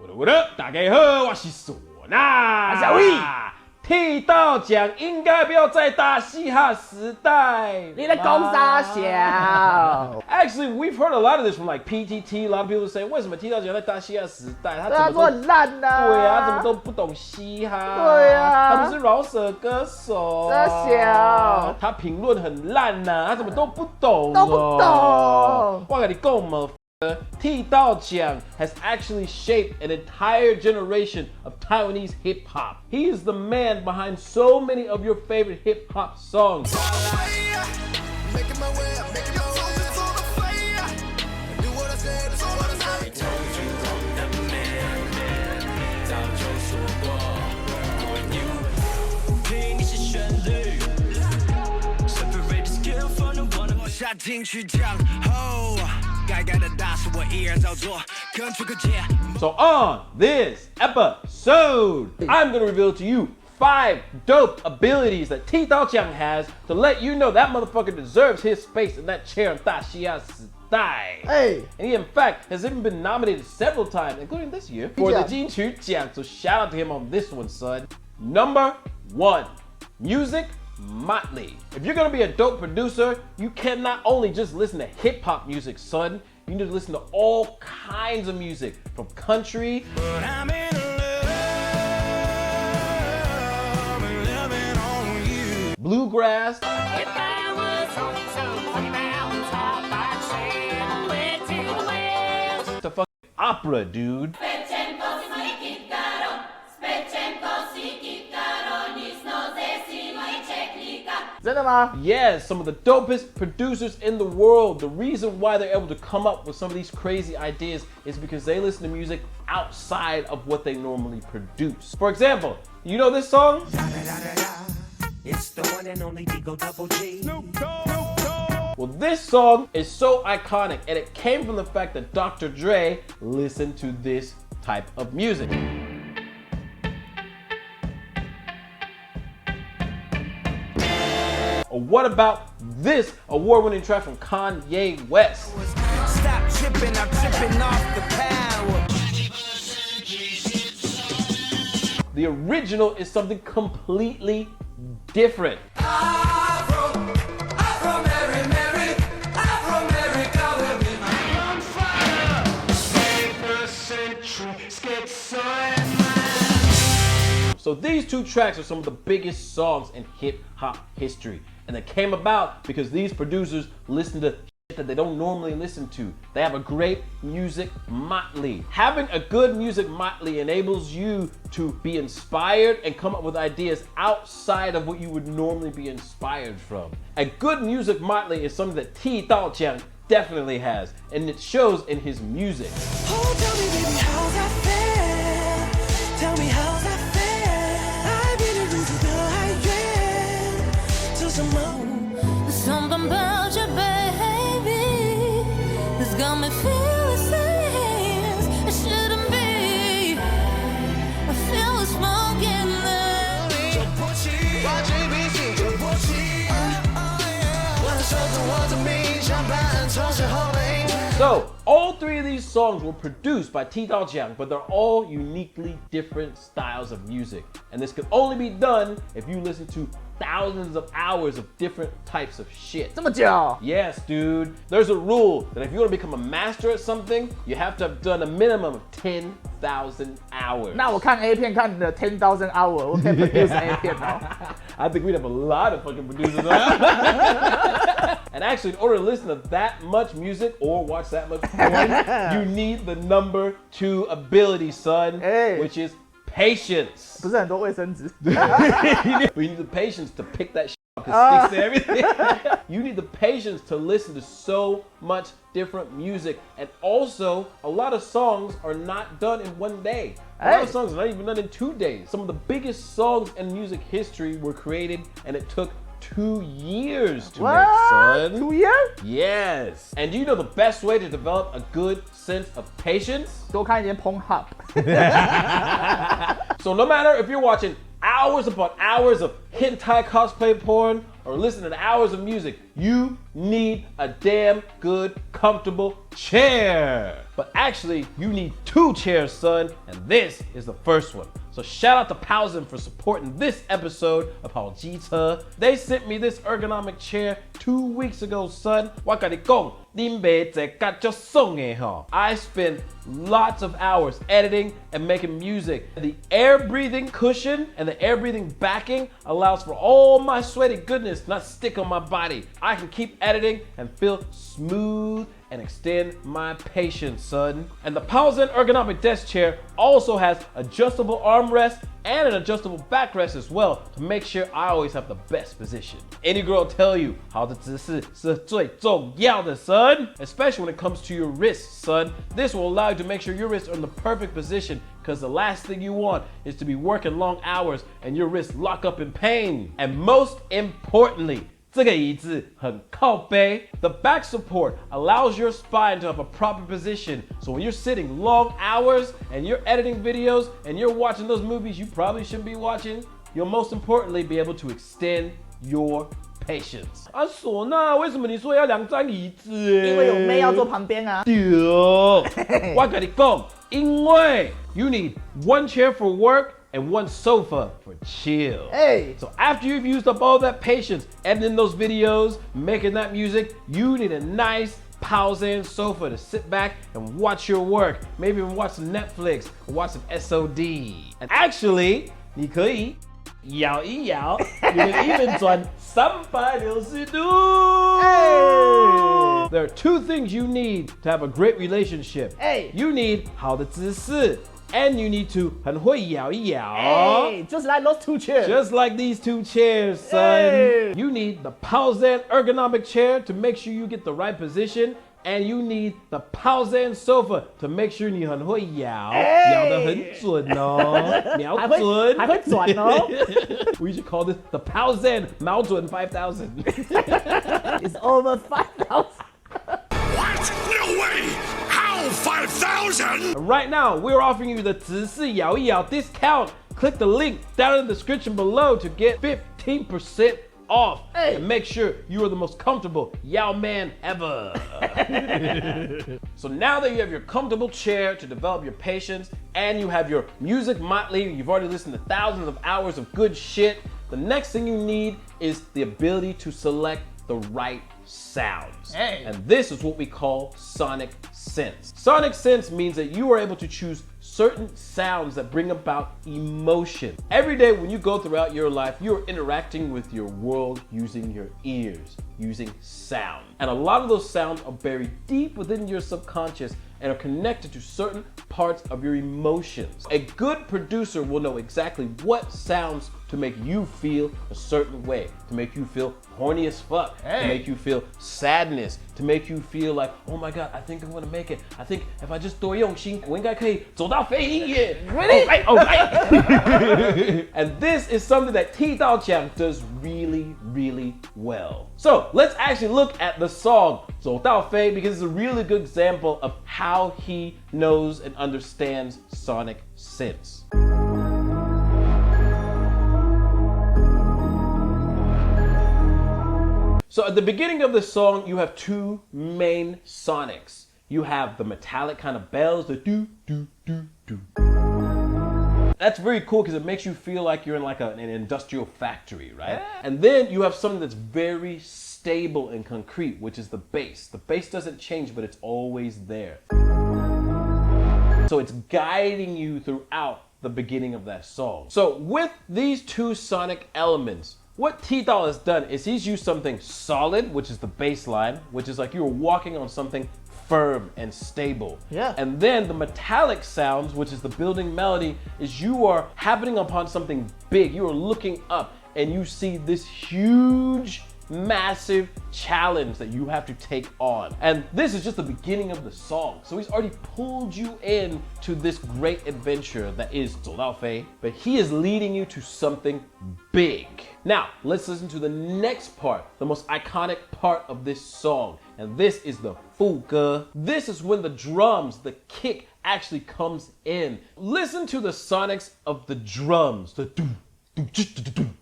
我的，大家好，我是唢呐。小伟，剃刀奖应该不要在大嘻哈时代。你在讲啥小 Actually, we've heard a lot of this from like PTT. A lot of people say， 为什么剃刀奖在大嘻哈时代？他做很烂呐。对啊，他怎么都不懂嘻哈？对啊，他不是饶舌歌手。这小，他评论很烂呐，他怎么都不懂？都不懂。我跟你讲嘛。剃刀奖 has actually shaped an entire generation of Taiwanese hip hop. He is the man behind so many of your favorite hip hop songs. So on this episode, I'm gonna reveal to you 5 dope abilities that T Dao Jiang has to let you know that motherfucker deserves his space in that chair on 大嘻哈时代. Hey. And he in fact has even been nominated several times, including this year, for the 金曲奖. So shout out to him on this one, son. Number 1, music motley. If you're gonna be a dope producer, you cannot only just listen to hip hop music, son. You need to listen to all kinds of music, from country, bluegrass, to fucking opera, dude. Yes, some of the dopest producers in the world. The reason why they're able to come up with some of these crazy ideas is because they listen to music outside of what they normally produce. For example, you know this song? It's the one and only Digo Double G. Well, this song is so iconic, and it came from the fact that Dr. Dre listened to this type of music. Or what about this award-winning track from Kanye West? Stop tripping, I'm tripping off the power. The original is something completely different. So these 2 tracks are some of the biggest songs in hip-hop history. And they came about because these producers listen to shit that they don't normally listen to. They have a great music motley. Having a good music motley enables you to be inspired and come up with ideas outside of what you would normally be inspired from. A good music motley is something that T Dao Jiang definitely has, and it shows in his music. Oh, tell me, baby, how's that feel? Tell me how's that feel? I've been losing the something about you, baby, that's got me feeling things it shouldn't be. I feel a smoke in there. So, all 3 of these songs were produced by T Dao Jiang, but they're all uniquely different styles of music. And this could only be done if you listen to thousands of hours of different types of shit. 这么久 Yes, dude. There's a rule that if you want to become a master at something, you have to have done a minimum of 10,000 hours. 那我看 A 片看的 10,000 hour， 我可以 produce A 片哦。I think we'd have a lot of fucking producers. And actually, in order to listen to that much music or watch that much porn, you need the number 2 ability, son, which is patience. 不是很多卫生纸。You need the patience to pick that shit up because it sticks to everything. You need the patience to listen to so much different music. And also, a lot of songs are not done in one day. A lot of songs are not even done in 2 days. Some of the biggest songs in music history were created, and it took 2 years to make, son. 2 years? Yes. And do you know the best way to develop a good sense of patience? 多看一点 Pornhub. So no matter if you're watching hours upon hours of hentai cosplay porn, or listening to hours of music, you need a damn good, comfortable chair. But actually, you need 2 chairs, son, and this is the first one. So shout out to Powzan for supporting this episode of 好机车. They sent me this ergonomic chair 2 weeks ago, son. 我跟你讲，你买这个就送的哈. I spent lots of hours editing and making music. The air breathing cushion and the air breathing backing allows for all my sweaty goodness not stick on my body. I can keep editing and feel smooth and extend my patience, son. And the Powzan ergonomic desk chair also has adjustable armrest and an adjustable backrest as well to make sure I always have the best position. Any girl tell you 好的姿势是最重要的, son. Especially when it comes to your wrists, son. This will allow you to make sure your wrists are in the perfect position, because the last thing you want is to be working long hours and your wrists lock up in pain. And most importantly, 这个椅子很靠背. The back support allows your spine to have a proper position. So when you're sitting long hours and you're editing videos and you're watching those movies you probably shouldn't be watching, you'll most importantly be able to extend your patience. 啊，唢呐，为什么你说要2张椅子？因为有妹要坐旁边啊。对，我跟你讲，因为 you need 1 chair for work and 1 sofa for chill. Hey. So after you've used up all that patience editing those videos, making that music, you need a nice Powzan sofa to sit back and watch your work. Maybe even watch some Netflix or watch some SOD. And actually, 你可以摇一摇，你们even转360度。Hey. There are 2 things you need to have a great relationship. Hey. You need 好的姿势。And you need to 很会摇一摇. Hey, just like those 2 chairs. Just like these 2 chairs, son. Hey. You need the Powzan ergonomic chair to make sure you get the right position. And you need the Powzan sofa to make sure 你很会摇，摇得很准哦，瞄准，还会转哦。We should call this the Powzan 瞄准5000. It's over 5,000. What? No way! How 5,000? Right now, we're offering you the 姿势摇一摇 discount. Click the link down in the description below to get 15% off. Hey. And make sure you are the most comfortable Yao man ever. So now that you have your comfortable chair to develop your patience, and you have your music motley, you've already listened to thousands of hours of good shit, the next thing you need is the ability to select the right sounds. Hey. And this is what we call sonic sense. Sonic sense means that you are able to choose certain sounds that bring about emotion. Every day when you go throughout your life, you are interacting with your world using your ears, using sound. And a lot of those sounds are buried deep within your subconscious and are connected to certain parts of your emotions. A good producer will know exactly what sounds to make you feel a certain way, to make you feel horny as fuck, to make you feel sadness, to make you feel like, oh my God, I think I'm gonna make it. I think if I just 多用心，我应该可以走到飞鹰耶。Really? Oh, right. And this is something that 剃刀奖 does really, really well. So let's actually look at the song 走到飞 because it's a really good example of how he knows and understands sonic sense. So at the beginning of the song, you have 2 main sonics. You have the metallic kind of bells, the do, do, do, do. That's very cool because it makes you feel like you're in like an industrial factory, right? And then you have something that's very stable and concrete, which is the bass. The bass doesn't change, but it's always there. So it's guiding you throughout the beginning of that song. So with these 2 sonic elements, what T-Doll has done is he's used something solid, which is the bass line, which is like you were walking on something firm and stable. Yeah. And then the metallic sounds, which is the building melody, is you are happening upon something big. You are looking up and you see this huge, massive challenge that you have to take on. And this is just the beginning of the song. So he's already pulled you in to this great adventure that is 走到飞, but he is leading you to something big. Now, let's listen to the next part, the most iconic part of this song. And this is the 副歌. This is when the drums, the kick actually comes in. Listen to the sonics of the drums. The doom, doom, doom, doom, doom.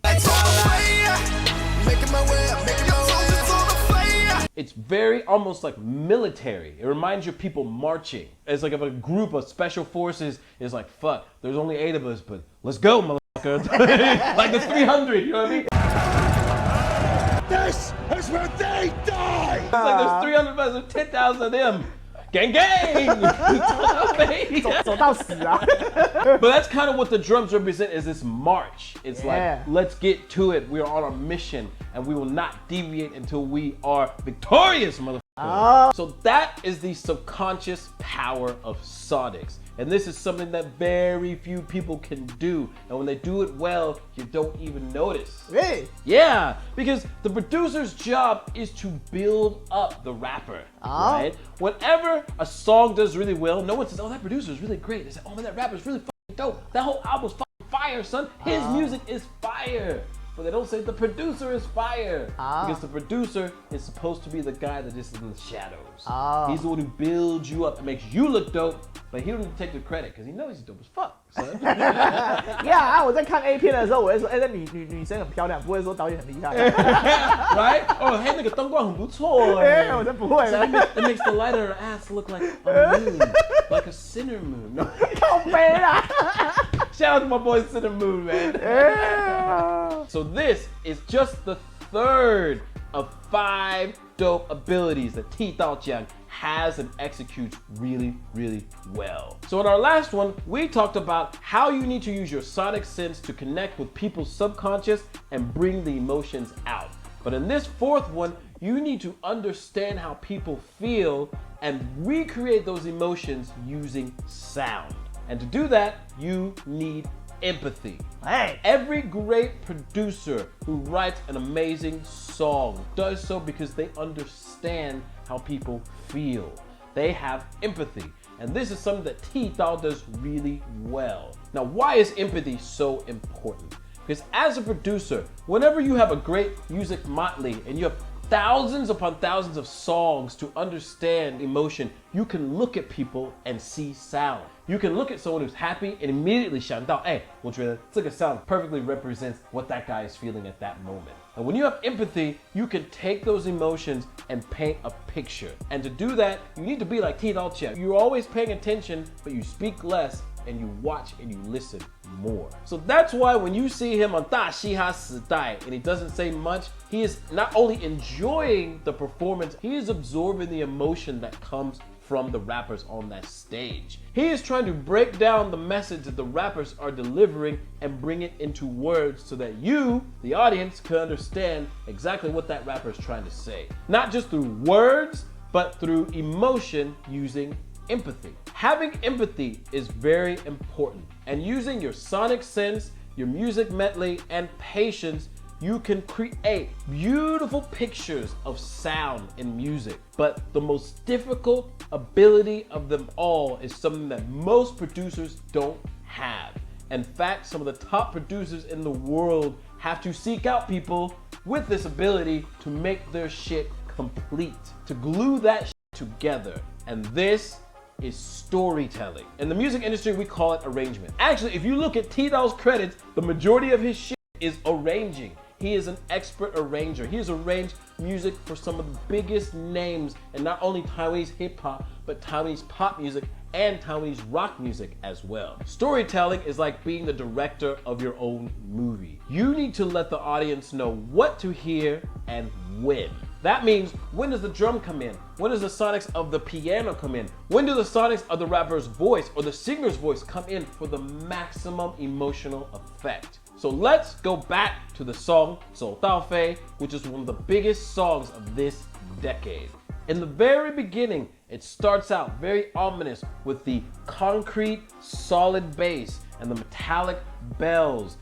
It's very almost like military. It reminds you of people marching. It's like if a group of special forces is like, fuck, there's only 8 of us, but let's go, motherfucker. Like there's 300, you know what I mean? This is where they die! It's like there's 300 of us, there's 10,000 of them. Gang gang!走到死啊 But that's kind of what the drums represent, is this march. It's like, let's get to it. We are on a mission and we will not deviate until we are victorious, motherfucker. So that is the subconscious power of Sonics. And this is something that very few people can do. And when they do it well, you don't even notice. Really? Yeah, because the producer's job is to build up the rapper, right? Whenever a song does really well, no one says, oh, that producer is really great. They say, oh man, that rapper is really fucking dope. That whole album's fucking fire, son. His music is fire. But they don't say the producer is fire. Because the producer is supposed to be the guy that just is in the shadows. He's the one who builds you up and makes you look dope, but he don't even take the credit because he knows he's dope as fuck. Yeah, 我在看 A 片的时候，我会说，那女生很漂亮，不会说导演很厉害。Right? Oh, hey, 那个灯光很不错。哎，我真不会的。It makes the light of her ass look like a moon, like a cinnamon moon. 靠背啦。Shout out to my boy Cinnamon, man. So this is just the third of 5 dope abilities that 剃刀奖 has and executes really, really well. So in our last one, we talked about how you need to use your sonic sense to connect with people's subconscious and bring the emotions out. But in this 4th one, you need to understand how people feel and recreate those emotions using sound. And to do that, you need empathy. Hey. Every great producer who writes an amazing song does so because they understand how people feel. They have empathy. And this is something that T-Dao does really well. Now, why is empathy so important? Because as a producer, whenever you have a great music motley and you have thousands upon thousands of songs to understand emotion, you can look at people and see sound. You can look at someone who's happy and immediately 想到, hey, 我觉得这个 sound perfectly represents what that guy is feeling at that moment. And when you have empathy, you can take those emotions and paint a picture. And to do that, you need to be like T Dolce. You're always paying attention, but you speak less and you watch and you listen more. So that's why when you see him on 大嘻哈时代 and he doesn't say much, he is not only enjoying the performance, he is absorbing the emotion that comes from the rappers on that stage. He is trying to break down the message that the rappers are delivering and bring it into words so that you, the audience, can understand exactly what that rapper is trying to say. Not just through words, but through emotion using empathy. Having empathy is very important, and using your sonic sense, your music medley, and patience, you can create beautiful pictures of sound in music. But the most difficult ability of them all is something that most producers don't have. In fact, some of the top producers in the world have to seek out people with this ability to make their shit complete, to glue that shit together. And this is storytelling. In the music industry, we call it arrangement. Actually, if you look at T-Daw's credits, the majority of his shit is arranging. He is an expert arranger. He has arranged music for some of the biggest names in not only Taiwanese hip hop, but Taiwanese pop music and Taiwanese rock music as well. Storytelling is like being the director of your own movie. You need to let the audience know what to hear and when. That means, when does the drum come in? When does the sonics of the piano come in? When do the sonics of the rapper's voice or the singer's voice come in for the maximum emotional effect? So let's go back to the song 走到飞, which is one of the biggest songs of this decade. In the very beginning, it starts out very ominous with the concrete, solid bass and the metallic bells.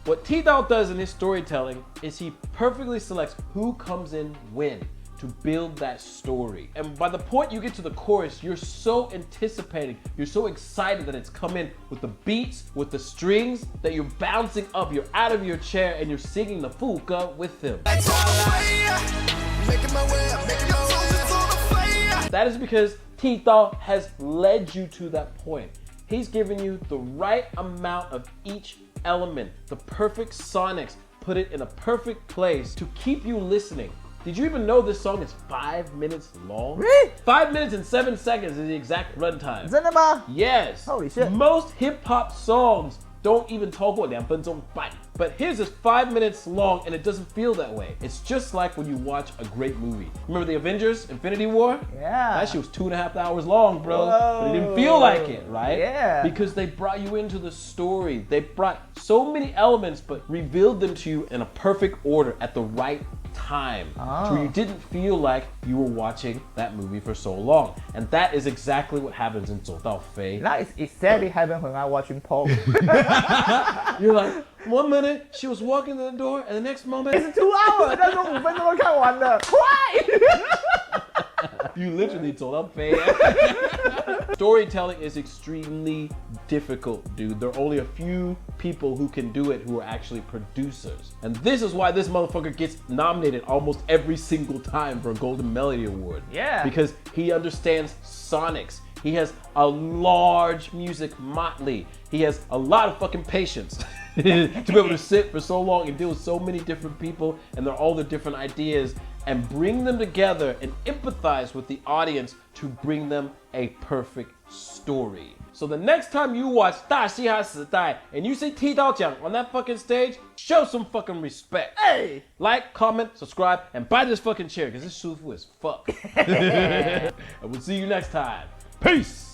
What T-Dawg does in his storytelling is he perfectly selects who comes in when to build that story. And by the point you get to the chorus, you're so anticipating, you're so excited that it's come in with the beats, with the strings, that you're bouncing up, you're out of your chair and you're singing the fuga with them. That is because T-Dawg has led you to that point. he's giving you the right amount of each element, the perfect sonics, put it in a perfect place to keep you listening. Did you even know this song is 5 minutes long? Really? 5 minutes and 7 seconds is the exact runtime. 真的吗？ Yes. Holy shit. Most hip hop songs don't even talk about 2分钟半. But his is 5 minutes long and it doesn't feel that way. It's just like when you watch a great movie. Remember the Avengers, Infinity War? Yeah. That shit was 2.5 hours long, bro. Whoa. But it didn't feel like it, right? Yeah. Because they brought you into the story. They brought so many elements, but revealed them to you in a perfect order at the right time. So you didn't feel like you were watching that movie for so long. And that is exactly what happens in 走到飞. That is exactly happened when I watching Paul. You're like, 1 minute she was walking to the door, and the next moment It's 2 hours， 但是5分钟都看完了。Why？ you literally 走到飞. Storytelling is extremely difficult, dude. There are only a few people who can do it who are actually producers. And this is why this motherfucker gets nominated almost every single time for a Golden Melody Award. Yeah. Because he understands sonics. He has a large music motley. He has a lot of fucking patience to be able to sit for so long and deal with so many different people and all their different ideas and bring them together and empathize with the audience to bring them a perfect story. So the next time you watch 大嘻哈时代 and you see 剃刀奖 on that fucking stage, show some fucking respect. Hey! Like, comment, subscribe, and buy this fucking chair because it's 舒服 as fuck. And we'll see you next time. Peace!